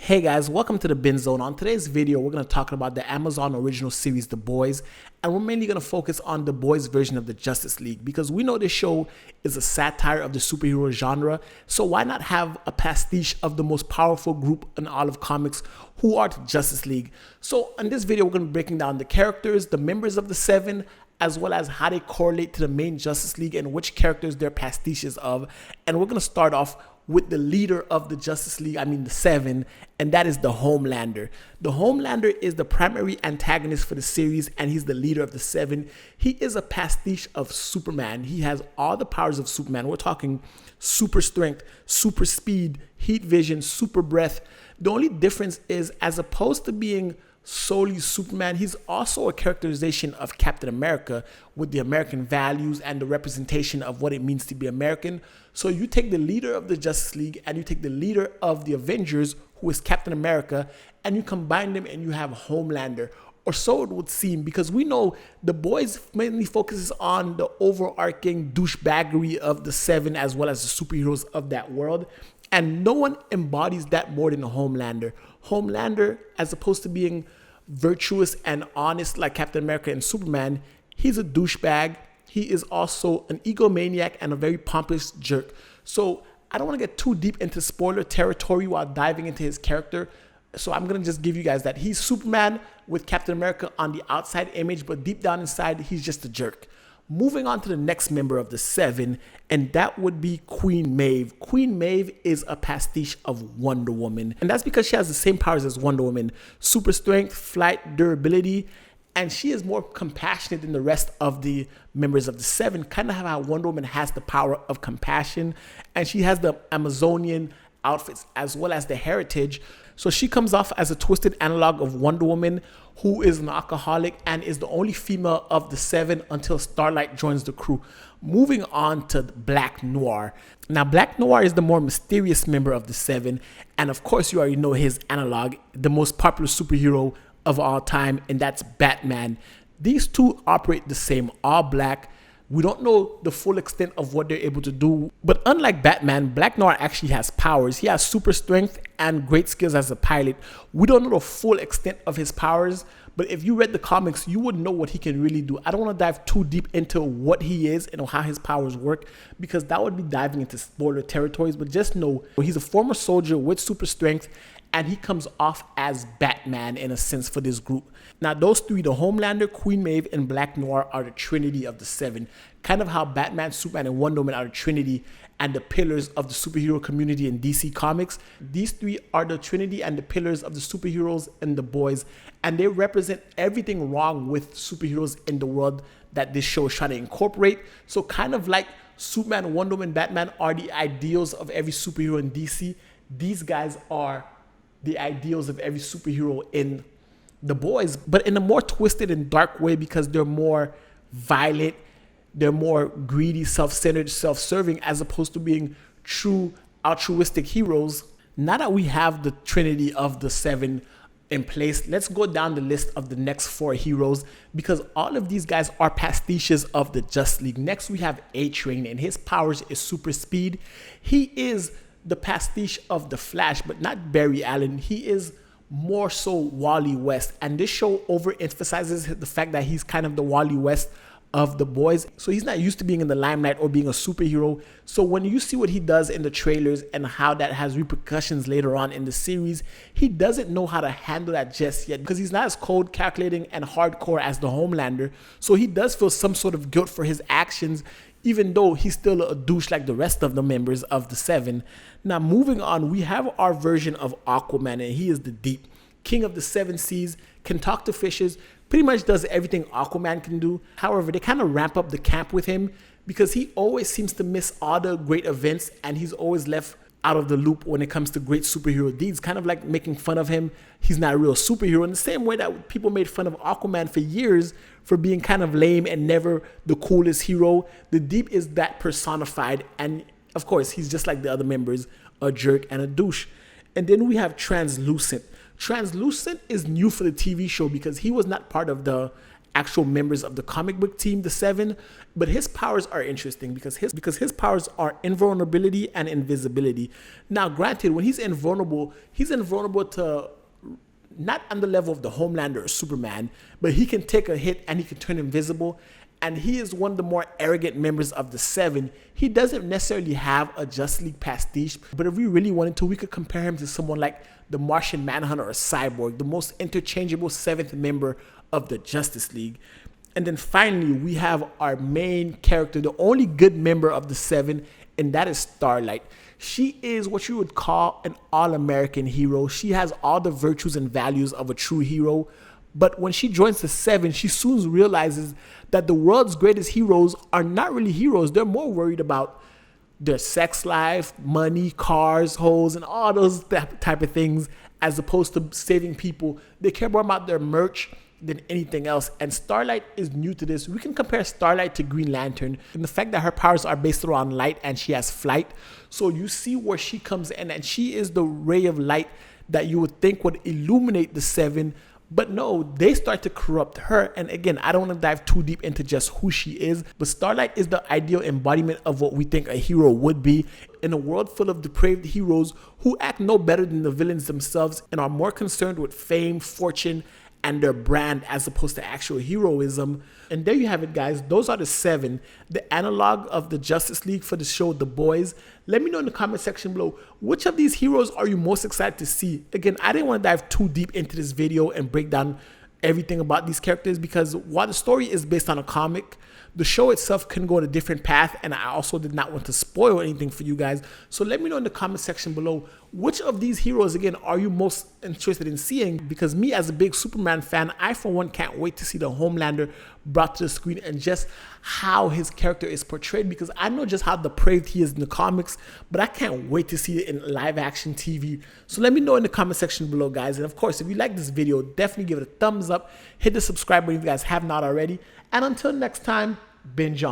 Hey guys, welcome to the Bin Zone. On today's video, we're going to talk about the Amazon original series, The Boys, and we're mainly going to focus on The Boys version of the Justice League because we know this show is a satire of the superhero genre, so why not have a pastiche of the most powerful group in all of comics, who are the Justice League. So in this video, we're going to be breaking down the characters, the members of the Seven, as well as how they correlate to the main Justice League and which characters they're pastiches of. And we're going to start off with the leader of the Justice League, the Seven, and that is the Homelander. The Homelander is the primary antagonist for the series, and he's the leader of the Seven. He is a pastiche of Superman. He has all the powers of Superman. We're talking super strength, super speed, heat vision, super breath. The only difference is, as opposed to being solely Superman, he's also a characterization of Captain America with the American values and the representation of what it means to be American. So you take the leader of the Justice League and you take the leader of the Avengers, who is Captain America, and you combine them and you have Homelander, or so it would seem, because we know The Boys mainly focuses on the overarching douchebaggery of the Seven as well as the superheroes of that world. And no one embodies that more than a Homelander. Homelander, as opposed to being virtuous and honest like Captain America and Superman, he's a douchebag. He is also an egomaniac and a very pompous jerk. So I don't want to get too deep into spoiler territory while diving into his character. So I'm going to just give you guys that he's Superman with Captain America on the outside image, but deep down inside, he's just a jerk. Moving on to the next member of the Seven, and that would be Queen Maeve. Queen Maeve is a pastiche of Wonder Woman, and that's because she has the same powers as Wonder Woman: super strength, flight, durability, and she is more compassionate than the rest of the members of the Seven, kind of how Wonder Woman has the power of compassion, and she has the Amazonian outfits as well as the heritage. So she comes off as a twisted analog of Wonder Woman, who is an alcoholic and is the only female of the Seven until Starlight joins the crew. Moving on to Black Noir. Now, Black Noir is the more mysterious member of the Seven, and of course you already know his analog, the most popular superhero of all time, and that's Batman. These two operate the same, all black. We don't know the full extent of what they're able to do, but unlike Batman, Black Noir actually has powers. He has super strength and great skills as a pilot. We don't know the full extent of his powers, but if you read the comics, you would know what he can really do. I don't want to dive too deep into what he is and how his powers work, because that would be diving into spoiler territories, but just know he's a former soldier with super strength, and he comes off as Batman in a sense for this group. Now, those three, the Homelander, Queen Maeve, and Black Noir, are the Trinity of the Seven. Kind of how Batman, Superman, and Wonder Woman are the Trinity and the pillars of the superhero community in DC Comics. These three are the Trinity and the pillars of the superheroes and the Boys, and they represent everything wrong with superheroes in the world that this show is trying to incorporate. So kind of like Superman, Wonder Woman, Batman are the ideals of every superhero in DC, these guys are the ideals of every superhero in The Boys, but in a more twisted and dark way, because they're more violent, they're more greedy, self-centered, self-serving, as opposed to being true altruistic heroes. Now that we have the Trinity of the Seven in place, let's go down the list of the next four heroes, because all of these guys are pastiches of the Justice League. Next, we have Trainee, and his powers is super speed. He is the pastiche of the Flash, but not Barry Allen. He is more so Wally West, and this show overemphasizes the fact that he's kind of the Wally West of The Boys. So he's not used to being in the limelight or being a superhero. So when you see what he does in the trailers and how that has repercussions later on in the series, he doesn't know how to handle that just yet, because he's not as cold, calculating, and hardcore as the Homelander. So he does feel some sort of guilt for his actions, even though he's still a douche like the rest of the members of the Seven. Now, moving on, we have our version of Aquaman, and he is the Deep. King of the Seven Seas, can talk to fishes, pretty much does everything Aquaman can do. However, they kind of ramp up the camp with him because he always seems to miss all the great events, and he's always left out of the loop when it comes to great superhero deeds, kind of like making fun of him. He's not a real superhero, in the same way that people made fun of Aquaman for years for being kind of lame and never the coolest hero. The Deep is that personified, and of course, he's just like the other members, a jerk and a douche. And then we have Translucent. Translucent is new for the TV show because he was not part of the actual members of the comic book team, the Seven. But his powers are interesting because his powers are invulnerability and invisibility. Now, granted, when he's invulnerable to not on the level of the Homelander or Superman, but he can take a hit and he can turn invisible. And he is one of the more arrogant members of the Seven. He doesn't necessarily have a Justice League pastiche, but if we really wanted to, we could compare him to someone like the Martian Manhunter or Cyborg, the most interchangeable seventh member of the Justice League. And then finally, we have our main character, the only good member of the Seven, and that is Starlight. She is what you would call an all-American hero. She has all the virtues and values of a true hero. But when she joins the Seven, she soon realizes that the world's greatest heroes are not really heroes. They're more worried about their sex life, money, cars, hoes, and all those type of things, as opposed to saving people. They care more about their merch than anything else. And Starlight is new to this. We can compare Starlight to Green Lantern in the fact that her powers are based around light and she has flight. So you see where she comes in, and she is the ray of light that you would think would illuminate the Seven. But no, they start to corrupt her. And again, I don't want to dive too deep into just who she is, but Starlight is the ideal embodiment of what we think a hero would be in a world full of depraved heroes who act no better than the villains themselves and are more concerned with fame, fortune, and their brand as opposed to actual heroism. And there you have it, guys. Those are the Seven, the analog of the Justice League for the show The Boys. Let me know in the comment section below, which of these heroes are you most excited to see? Again, I didn't want to dive too deep into this video and break down everything about these characters, because while the story is based on a comic, the show itself can go in a different path, and I also did not want to spoil anything for you guys. So let me know in the comment section below, which of these heroes, again, are you most interested in seeing? Because me, as a big Superman fan, I for one can't wait to see the Homelander brought to the screen and just how his character is portrayed, because I know just how depraved he is in the comics, but I can't wait to see it in live action TV. So let me know in the comment section below, guys. And of course, if you like this video, definitely give it a thumbs up, hit the subscribe button if you guys have not already. And until next time, binge on.